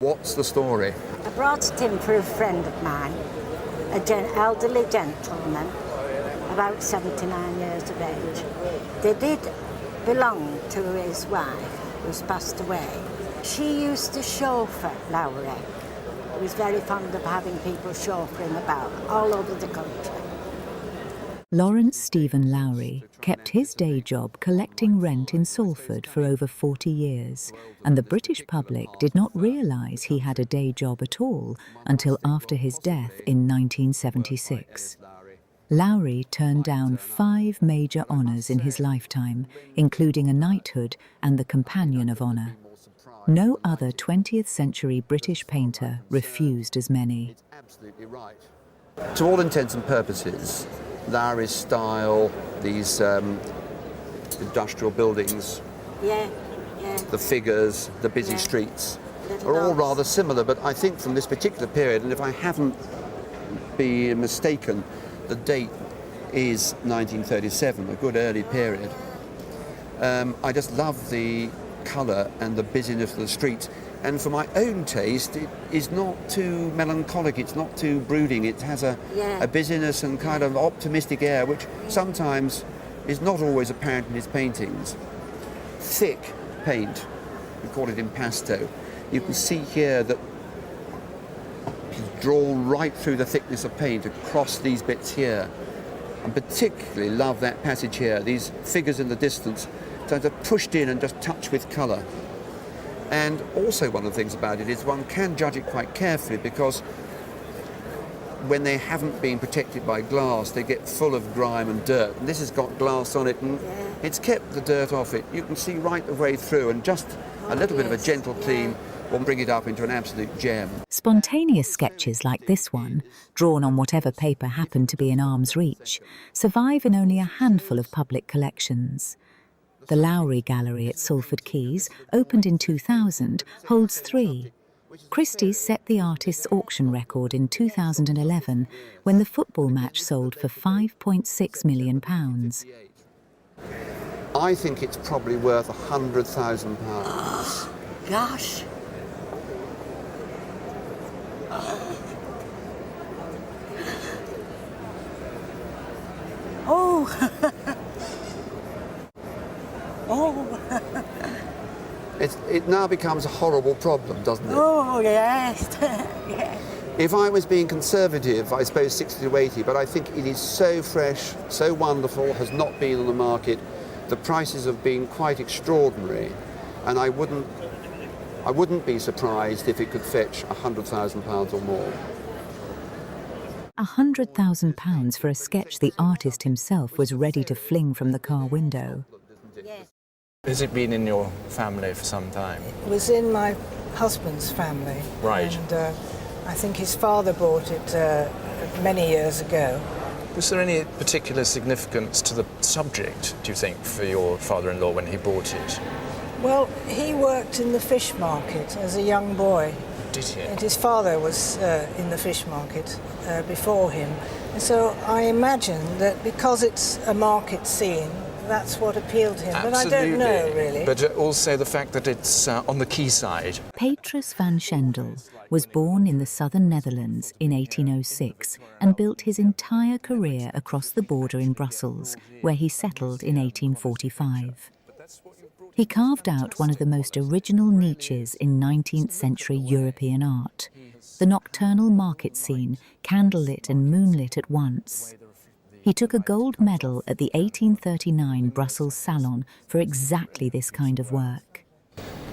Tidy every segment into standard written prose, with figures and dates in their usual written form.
What's the story? I brought it in for a friend of mine, an elderly gentleman, about 79 years of age. They did belong to his wife, who's passed away. She used to chauffeur Lowry. He was very fond of having people chauffeuring about all over the country. Lawrence Stephen Lowry kept his day job collecting rent in Salford for over 40 years, and the British public did not realise he had a day job at all until after his death in 1976. Lowry turned down 5 major honours in his lifetime, including a knighthood and the Companion of Honour. No other 20th century British painter refused as many. To all intents and purposes, Lowry's style, these industrial buildings, the figures, the busy streets, are all rather similar, but I think from this particular period, and if I haven't been mistaken, the date is 1937, a good early period. I just love the colour and the busyness of the streets. And for my own taste, it is not too melancholic, it's not too brooding. It has a busyness and kind of optimistic air, which sometimes is not always apparent in his paintings. Thick paint, we call it impasto. You can see here that he's drawn right through the thickness of paint across these bits here. I particularly love that passage here, these figures in the distance, so they're pushed in and just touched with colour. And also one of the things about it is one can judge it quite carefully, because when they haven't been protected by glass, they get full of grime and dirt. And this has got glass on it, and it's kept the dirt off it. You can see right the way through, and just a little bit of a gentle clean will bring it up into an absolute gem. Spontaneous sketches like this one, drawn on whatever paper happened to be in arm's reach, survive in only a handful of public collections. The Lowry Gallery at Salford Quays, opened in 2000, holds 3. Christie set the artist's auction record in 2011 when the football match sold for £5.6 million. I think it's probably worth £100,000. Gosh. Oh. Oh. It now becomes a horrible problem, doesn't it? Oh, yes. Yes. If I was being conservative, I suppose 60 to 80, but I think it is so fresh, so wonderful, has not been on the market. The prices have been quite extraordinary, and I wouldn't be surprised if it could fetch £100,000 or more. £100,000 for a sketch the artist himself was ready to fling from the car window. Yes. Has it been in your family for some time? It was in my husband's family. Right. And I think his father bought it many years ago. Was there any particular significance to the subject, do you think, for your father-in-law when he bought it? Well, he worked in the fish market as a young boy. Did he? And his father was in the fish market before him. And so I imagine that because it's a market scene, that's what appealed to him. Absolutely. But I don't know, really. But also the fact that it's on the quayside. Petrus van Schendel was born in the southern Netherlands in 1806 and built his entire career across the border in Brussels, where he settled in 1845. He carved out one of the most original niches in 19th century European art, the nocturnal market scene, candlelit and moonlit at once. He took a gold medal at the 1839 Brussels Salon for exactly this kind of work.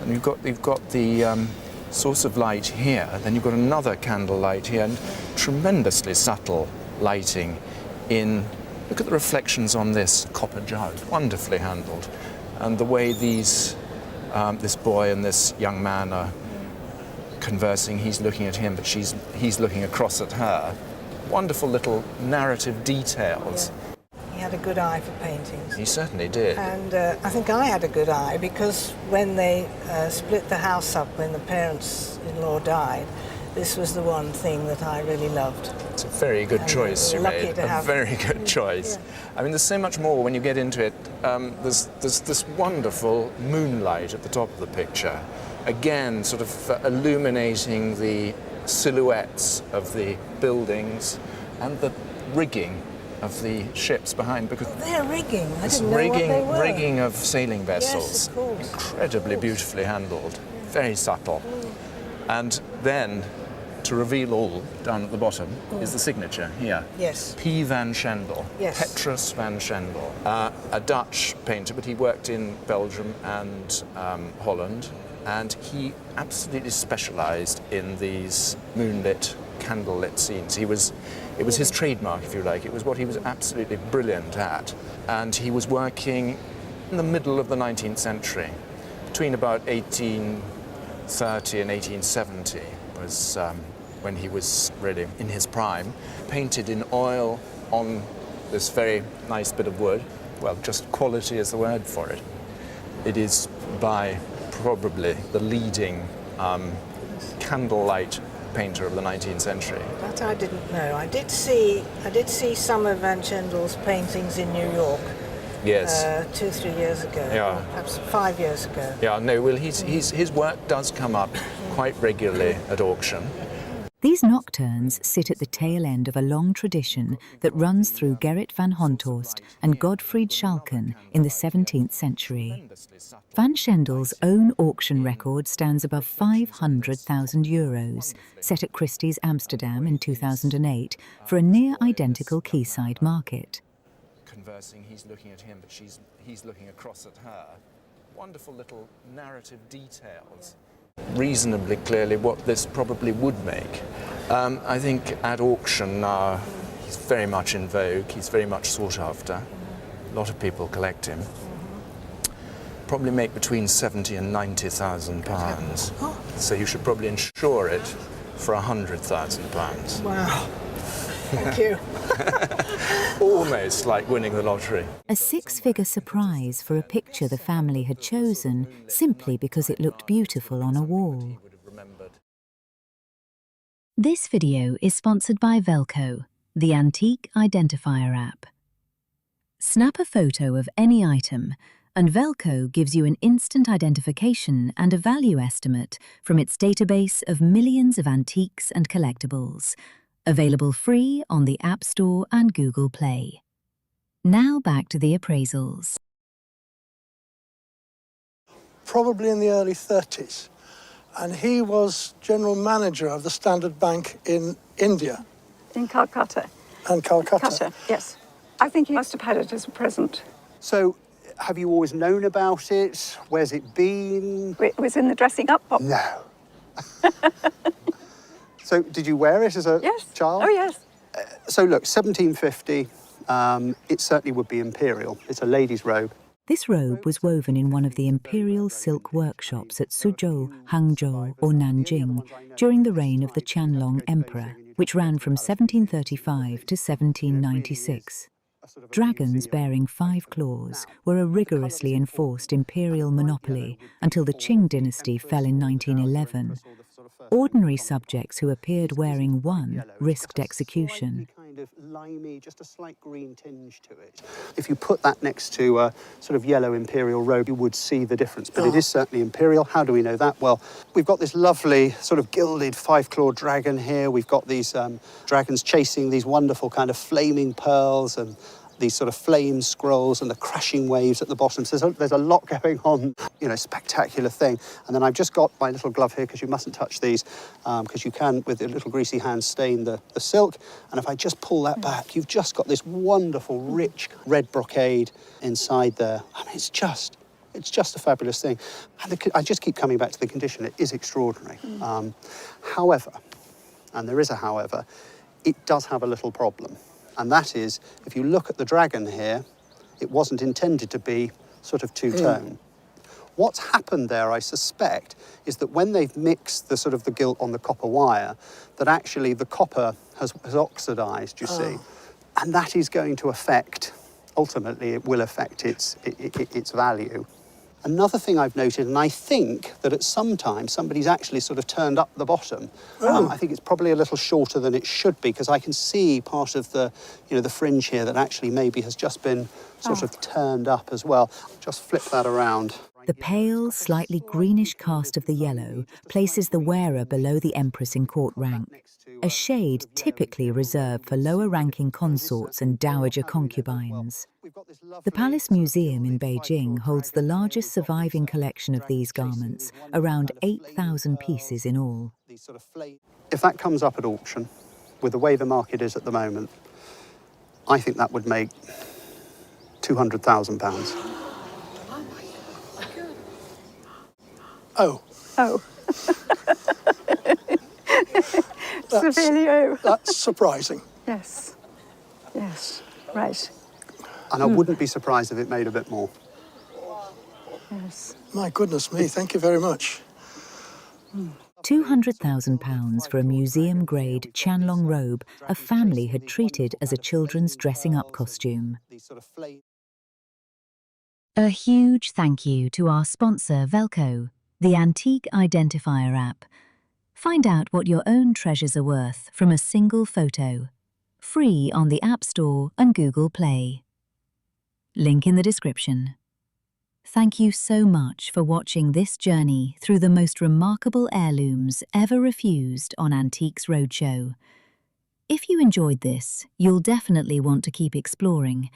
And you've got the source of light here, then you've got another candle light here, and tremendously subtle lighting in. Look at the reflections on this copper jug, wonderfully handled, and the way these this boy and this young man are conversing. He's looking at him, but he's looking across at her. Wonderful little narrative details. Yeah. He had a good eye for paintings. He certainly did. And I think I had a good eye, because when they split the house up when the parents-in-law died, this was the one thing that I really loved. It's a very good choice you made. A very good choice. Yeah. I mean, there's so much more when you get into it. There's this wonderful moonlight at the top of the picture, again sort of illuminating the silhouettes of the buildings and the rigging of the ships behind, because They're rigging. I it's didn't know what they were. rigging of sailing vessels, Yes, of course. incredibly beautifully handled, very subtle. And then, to reveal all, down at the bottom, is the signature here. Yes. P. van Schendel. Yes. Petrus van Schendel. A Dutch painter, but he worked in Belgium and Holland, and he absolutely specialised in these moonlit, candlelit scenes. It was his trademark, if you like. It was what he was absolutely brilliant at. And he was working in the middle of the 19th century, between about 1830 and 1870 was when he was really in his prime, painted in oil on this very nice bit of wood. Well, just quality is the word for it. It is by probably the leading candlelight painter of the 19th century. That I didn't know. I did see some of Van Schendel's paintings in New York. Yes. 2-3 years ago. Yeah. Perhaps 5 years ago. Yeah, no, well, his work does come up quite regularly at auction. These nocturnes sit at the tail end of a long tradition that runs through Gerrit van Honthorst and Godfried Schalken in the 17th century. Van Schendel's own auction record stands above €500,000, set at Christie's Amsterdam in 2008 for a near-identical quayside market. Conversing, he's looking at him, but he's looking across at her. Wonderful little narrative details. Reasonably clearly what this probably would make. I think at auction now he's very much in vogue, he's very much sought after. A lot of people collect him. Probably make between £70,000 and £90,000. So you should probably insure it for £100,000. Wow. Thank you. Almost like winning the lottery. A six-figure surprise for a picture the family had chosen simply because it looked beautiful on a wall. This video is sponsored by Velco, the antique identifier app. Snap a photo of any item, and Velco gives you an instant identification and a value estimate from its database of millions of antiques and collectibles. Available free on the App Store and Google Play. Now back to the appraisals. Probably in the early 30s. And he was general manager of the Standard Bank in India. In Calcutta. And Calcutta. Calcutta, yes. I think he must have had it as a present. So, have you always known about it? Where's it been? It was in the dressing up box. No. So, did you wear it as a child? Oh, yes. So, look, 1750, it certainly would be imperial. It's a lady's robe. This robe was woven in one of the imperial silk workshops at Suzhou, Hangzhou or Nanjing during the reign of the Qianlong emperor, which ran from 1735 to 1796. Dragons bearing 5 claws were a rigorously enforced imperial monopoly until the Qing dynasty fell in 1911. Ordinary subjects who appeared wearing one risked execution. Kind of limey, just a slight green tinge to it. If you put that next to a sort of yellow imperial robe, you would see the difference. But it is certainly imperial. How do we know that? Well, we've got this lovely sort of gilded 5-clawed dragon here. We've got these dragons chasing these wonderful kind of flaming pearls and these sort of flame scrolls and the crashing waves at the bottom. So there's a lot going on, you know, spectacular thing. And then I've just got my little glove here because you mustn't touch these because you can, with your little greasy hands, stain the silk. And if I just pull that back, you've just got this wonderful, rich red brocade inside there. I mean, it's just a fabulous thing. And I just keep coming back to the condition. It is extraordinary. However, and there is a however, it does have a little problem. And that is, if you look at the dragon here, it wasn't intended to be sort of two-tone. What's happened there, I suspect, is that when they've mixed the sort of the gilt on the copper wire, that actually the copper has oxidized, you see. And that is going to affect, ultimately, it will affect its value. Another thing I've noted, and I think that at some time somebody's actually sort of turned up the bottom. I think it's probably a little shorter than it should be because I can see part of the, you know, the fringe here that actually maybe has just been sort of turned up as well. Just flip that around. The pale, slightly greenish cast of the yellow places the wearer below the empress in court rank, a shade typically reserved for lower-ranking consorts and dowager concubines. The Palace Museum in Beijing holds the largest surviving collection of these garments, around 8,000 pieces in all. If that comes up at auction, with the way the market is at the moment, I think that would make £200,000. Oh, Oh. Severely oh. that's surprising. Yes. Yes. Right. And I wouldn't be surprised if it made a bit more. Yes. My goodness me, thank you very much. £200,000 for a museum-grade Qianlong robe a family had treated as a children's dressing-up costume. A huge thank you to our sponsor Velco, the Antique Identifier app. Find out what your own treasures are worth from a single photo. Free on the App Store and Google Play. Link in the description. Thank you so much for watching this journey through the most remarkable heirlooms ever refused on Antiques Roadshow. If you enjoyed this, you'll definitely want to keep exploring,